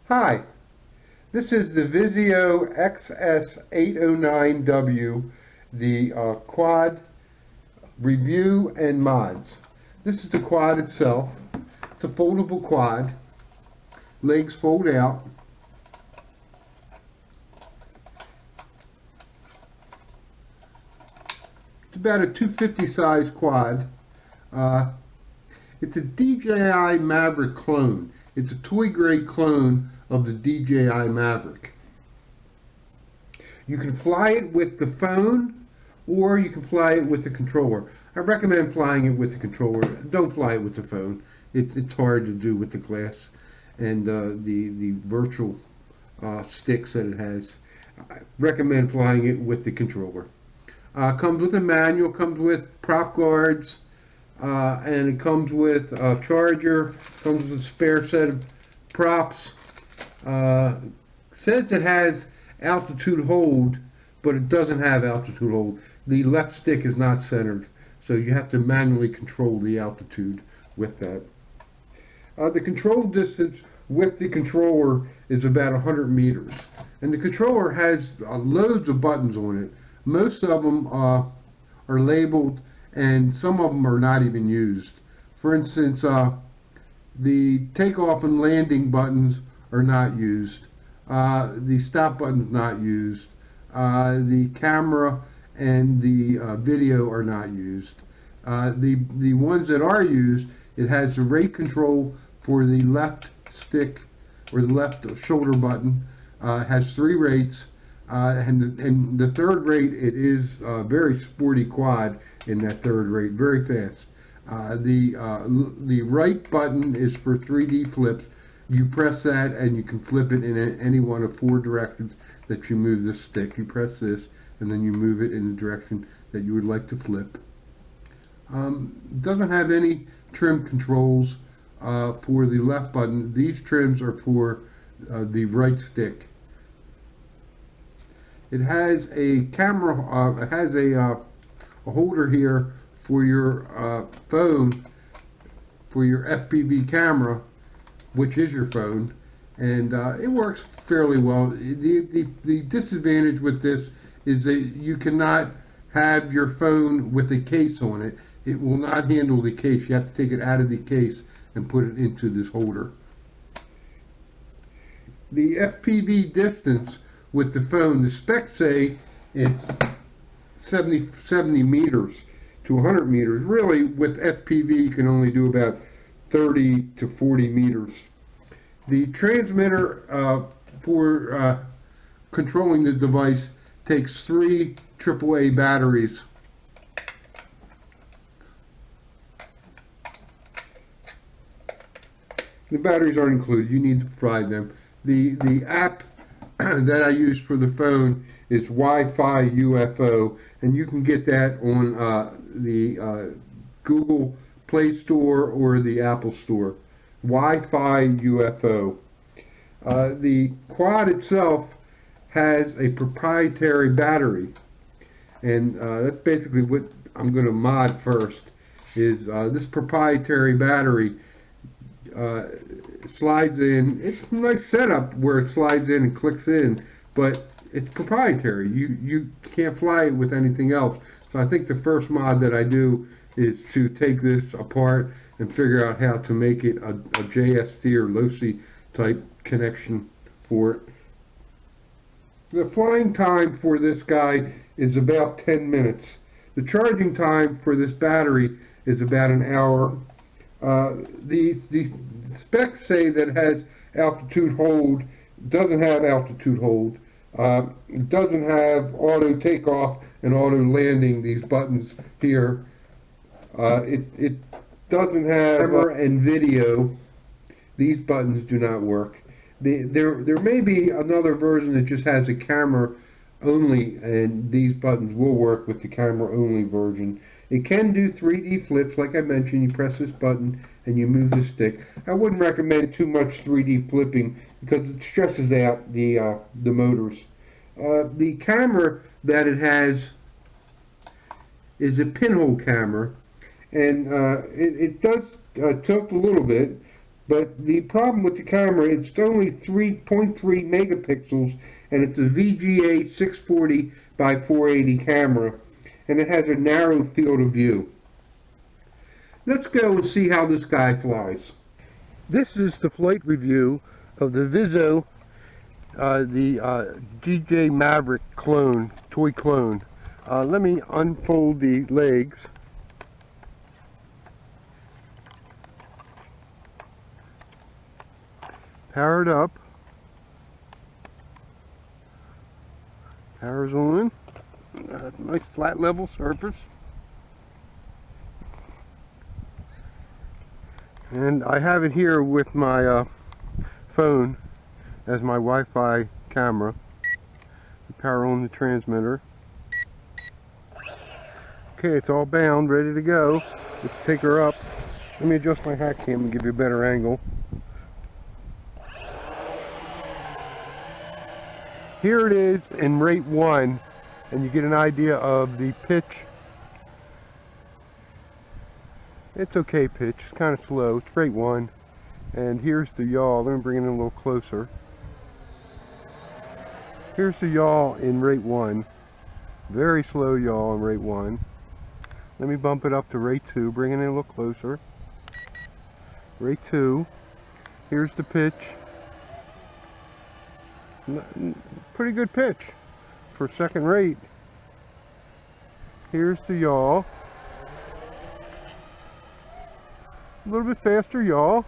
Hi, this is the VISUO XS809W, the quad review and mods. This is the quad itself. It's a foldable quad. Legs fold out. It's about a 250 size quad. It's a Dji Mavic clone. It's a toy grade clone of the Dji Mavic. You can fly it with the phone or you can fly it with the controller. I recommend flying it with the controller. Don't fly it with the phone. It's hard to do with the glass and the virtual sticks that it has. I recommend flying it with the controller. Comes with a manual, comes with prop guards, and it comes with a charger, comes with a spare set of props. Says it has altitude hold, but it doesn't have altitude hold. The left stick is not centered, so you have to manually control the altitude with that. The control distance with the controller is about 100 meters. And the controller has loads of buttons on it. Most of them are labeled, and some of them are not even used. For instance, the takeoff and landing buttons are not used. The stop button is not used. The camera and the video are not used. The ones that are used, it has the rate control for the left stick or the left shoulder button. It has 3 rates. And the third rate, it is a very sporty quad in that third rate, very fast. The right button is for 3D flips. You press that and you can flip it in any one of 4 directions that you move the stick. You press this and then you move it in the direction that you would like to flip. It doesn't have any trim controls for the left button. These trims are for the right stick. It has a camera, it has a holder here for your phone, for your FPV camera, which is your phone, and it works fairly well. The disadvantage with this is that you cannot have your phone with a case on it. It will not handle the case. You have to take it out of the case and put it into this holder. The FPV distance with the phone, the specs say it's 70 meters to 100 meters. Really, with FPV, you can only do about 30 to 40 meters. The transmitter for controlling the device takes 3 AAA batteries. The batteries aren't included. You need to provide them. The app that I use for the phone is Wi-Fi UFO, and you can get that on the Google Play Store or the Apple Store. Wi-Fi UFO. The quad itself has a proprietary battery, and that's basically what I'm going to mod first. Is this proprietary battery slides in. It's a nice setup where it slides in and clicks in, but it's proprietary. You can't fly it with anything else. So I think the first mod that I do is to take this apart and figure out how to make it a JST or LOCI type connection for it. The flying time for this guy is about 10 minutes. The charging time for this battery is about an hour. The specs say that it has altitude hold. It doesn't have altitude hold. It doesn't have auto takeoff and auto landing, these buttons here. It doesn't have camera and video. These buttons do not work. There may be another version that just has a camera only, and these buttons will work with the camera only version. It can do 3D flips, like I mentioned. You press this button and you move the stick. I wouldn't recommend too much 3D flipping because it stresses out the motors. The camera that it has is a pinhole camera, and it does tilt a little bit, But the problem with the camera, it's only 3.3 megapixels, and it's a VGA 640 by 480 camera, and it has a narrow field of view. Let's go and see how this guy flies. This is the flight review of the VISUO, Dji Mavic clone, toy clone. Let me unfold the legs. Power it up. Power's on. Nice flat level surface. And I have it here with my phone as my Wi-Fi camera. Power on the transmitter. Okay, it's all bound, ready to go. Let's take her up. Let me adjust my hat cam and give you a better angle. Here it is in rate 1, and you get an idea of the pitch. It's okay pitch, it's kind of slow, it's rate 1. And here's the yaw. Let me bring it in a little closer. Here's the yaw in rate 1. Very slow yaw in rate 1. Let me bump it up to rate 2, bring it in a little closer. Rate 2. Here's the pitch. Pretty good pitch for second rate. Here's the yaw. A little bit faster yaw.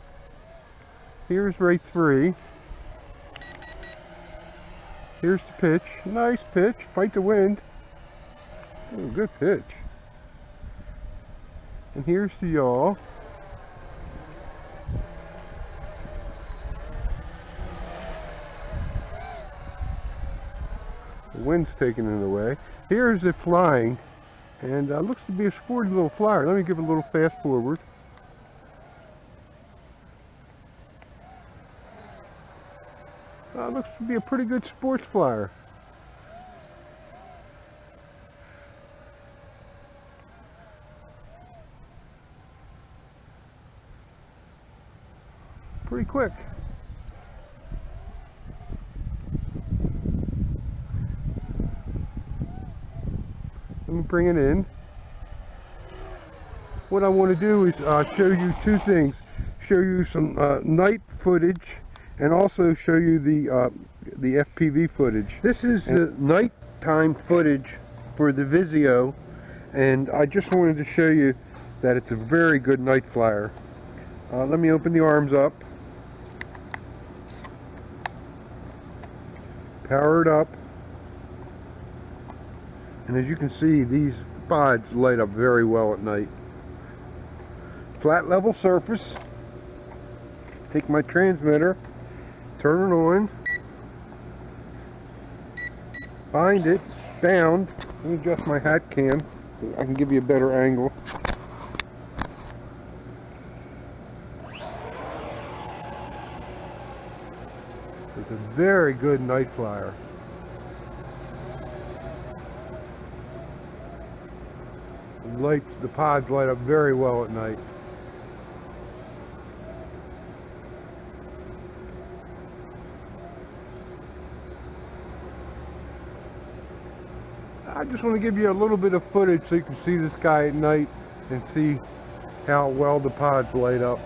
Here's rate 3. Here's the pitch. Nice pitch. Fight the wind. Oh, good pitch. And here's the yaw. The wind's taking it away. Here's it flying, and looks to be a sporty little flyer. Let me give it a little fast forward. Looks to be a pretty good sports flyer. Pretty quick. Let me bring it in. What I want to do is show you two things. Show you some night footage, and also show you the FPV footage. This is the nighttime footage for the VISUO, and I just wanted to show you that it's a very good night flyer. Let me open the arms up. Power it up. And as you can see, these pods light up very well at night. Flat level surface. Take my transmitter, turn it on, bind it, bound. Let me adjust my hat cam so I can give you a better angle. It's a very good night flyer. The pods light up very well at night. I just want to give you a little bit of footage so you can see this guy at night and see how well the pods light up.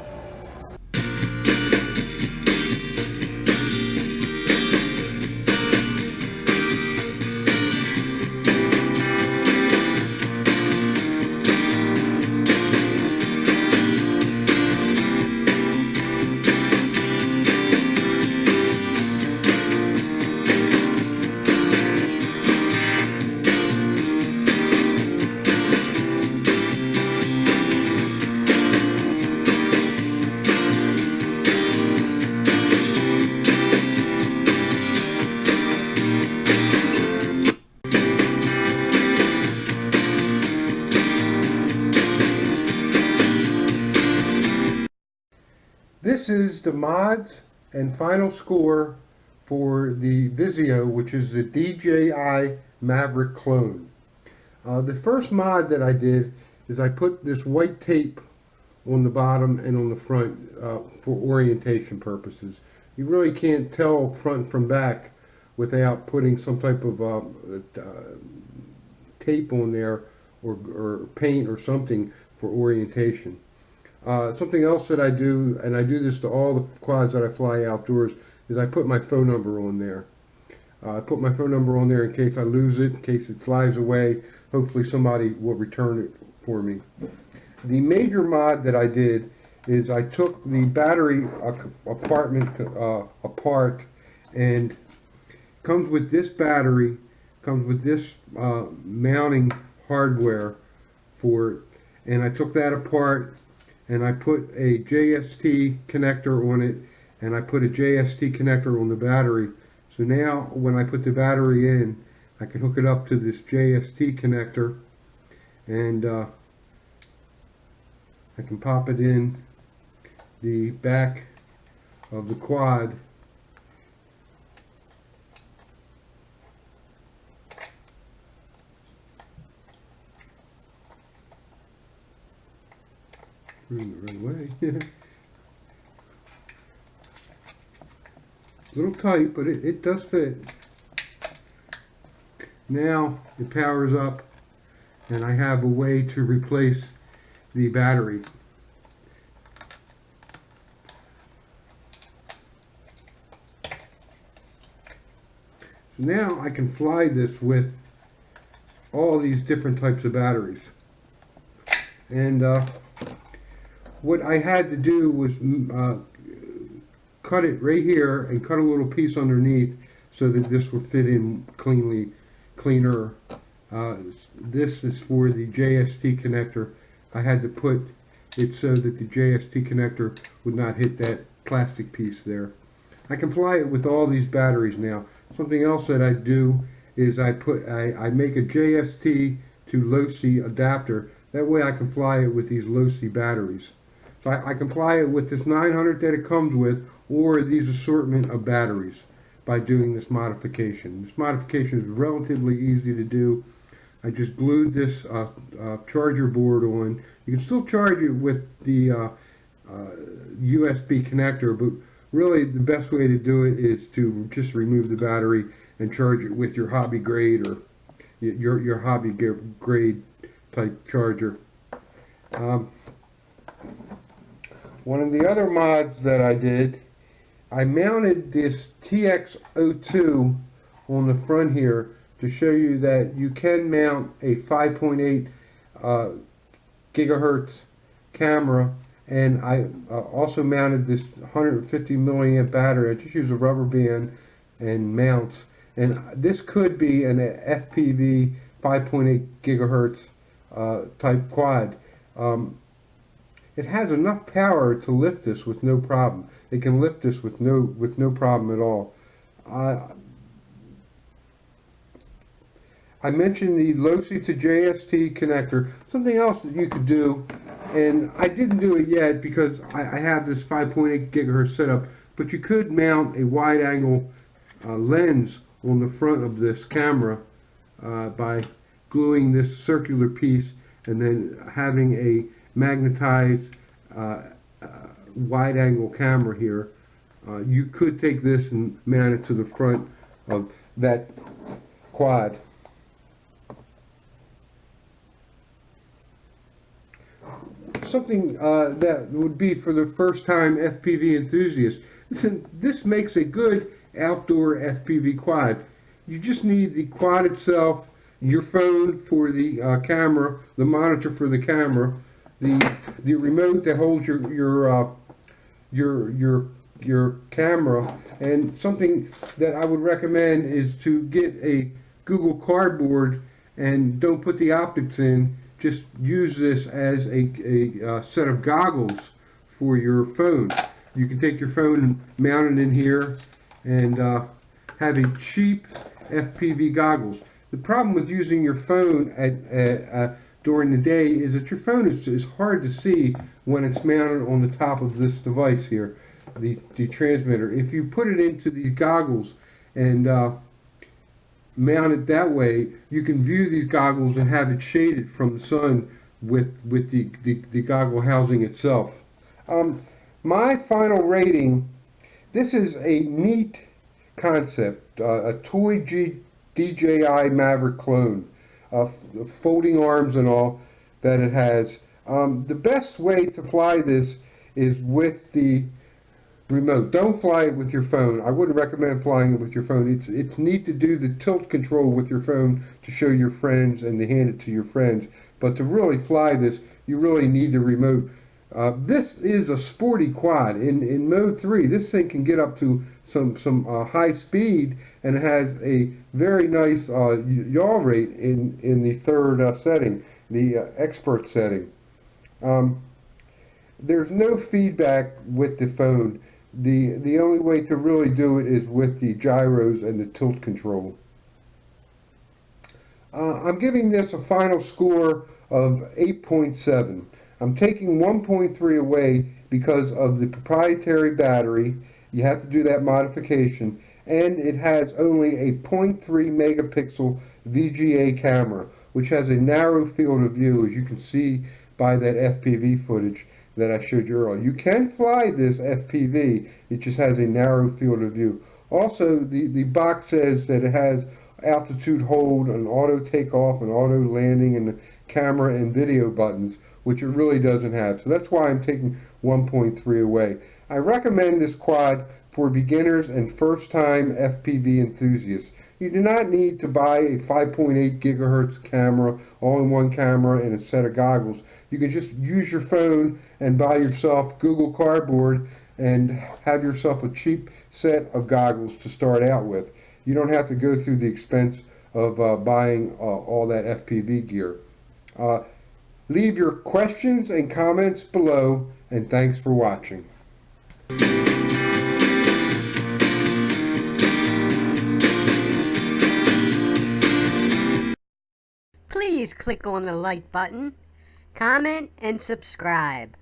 This is the mods and final score for the VISUO, which is the Dji Mavic clone. The first mod that I did is I put this white tape on the bottom and on the front for orientation purposes. You really can't tell front from back without putting some type of tape on there or paint or something for orientation. Something else that I do, and I do this to all the quads that I fly outdoors, is I put my phone number on there. I put my phone number on there in case I lose it, in case it flies away. Hopefully somebody will return it for me. The major mod that I did is I took the battery compartment apart, and comes with this battery, comes with this mounting hardware for it, and I took that apart and I put a JST connector on it, and I put a JST connector on the battery. So now when I put the battery in, I can hook it up to this JST connector, and I can pop it in the back of the quad. Moving the right way. A little tight, but it does fit. Now it powers up, and I have a way to replace the battery. So now I can fly this with all these different types of batteries. And what I had to do was cut it right here and cut a little piece underneath so that this would fit in cleaner. This is for the JST connector. I had to put it so that the JST connector would not hit that plastic piece there. I can fly it with all these batteries now. Something else that I do is I make a JST to low-C adapter. That way I can fly it with these low-C batteries. So I can fly it with this 900 that it comes with, or these assortment of batteries, by doing this modification. This modification is relatively easy to do. I just glued this charger board on. You can still charge it with the USB connector, but really the best way to do it is to just remove the battery and charge it with your hobby grade or your hobby grade type charger. One of the other mods that I did, I mounted this TX02 on the front here to show you that you can mount a 5.8 gigahertz camera, and I also mounted this 150 milliamp battery. I just use a rubber band and mounts, and this could be an FPV 5.8 gigahertz type quad. It has enough power to lift this with no problem. It can lift this with no problem at all. I mentioned the low-C to JST connector. Something else that you could do, and I didn't do it yet because I have this 5.8 gigahertz setup, but you could mount a wide-angle lens on the front of this camera by gluing this circular piece and then having a magnetized wide-angle camera here. You could take this and mount it to the front of that quad. Something that would be for the first time FPV enthusiast. This makes a good outdoor FPV quad. You just need the quad itself, your phone for the camera, the monitor for the camera, the remote that holds your camera, and something that I would recommend is to get a Google Cardboard and don't put the optics in. Just use this as a set of goggles for your phone. You can take your phone and mount it in here and have a cheap FPV goggles. The problem with using your phone during the day is that your phone is hard to see when it's mounted on the top of this device here, the transmitter. If you put it into these goggles and mount it that way, you can view these goggles and have it shaded from the sun with the goggle housing itself. My final rating, this is a neat concept, a toy DJI Mavic clone, folding arms and all that it has. The best way to fly this is with the remote. Don't fly it with your phone. I wouldn't recommend flying it with your phone. It's neat to do the tilt control with your phone to show your friends and to hand it to your friends. But to really fly this, you really need the remote. This is a sporty quad. In mode 3, this thing can get up to some high speed, and it has a very nice yaw rate in the third setting, the expert setting. There's no feedback with the phone. The only way to really do it is with the gyros and the tilt control. I'm giving this a final score of 8.7. I'm taking 1.3 away because of the proprietary battery. You have to do that modification, and it has only a 0.3 megapixel VGA camera, which has a narrow field of view, as you can see by that FPV footage that I showed you earlier. You can fly this FPV, it just has a narrow field of view. Also, the box says that it has altitude hold, an auto takeoff, an auto landing, and the camera and video buttons, which it really doesn't have. So that's why I'm taking 1.3 away. I recommend this quad for beginners and first-time FPV enthusiasts. You do not need to buy a 5.8 gigahertz camera, all-in-one camera, and a set of goggles. You can just use your phone and buy yourself Google Cardboard and have yourself a cheap set of goggles to start out with. You don't have to go through the expense of buying all that FPV gear. Leave your questions and comments below, and thanks for watching. Please click on the like button, comment, and subscribe.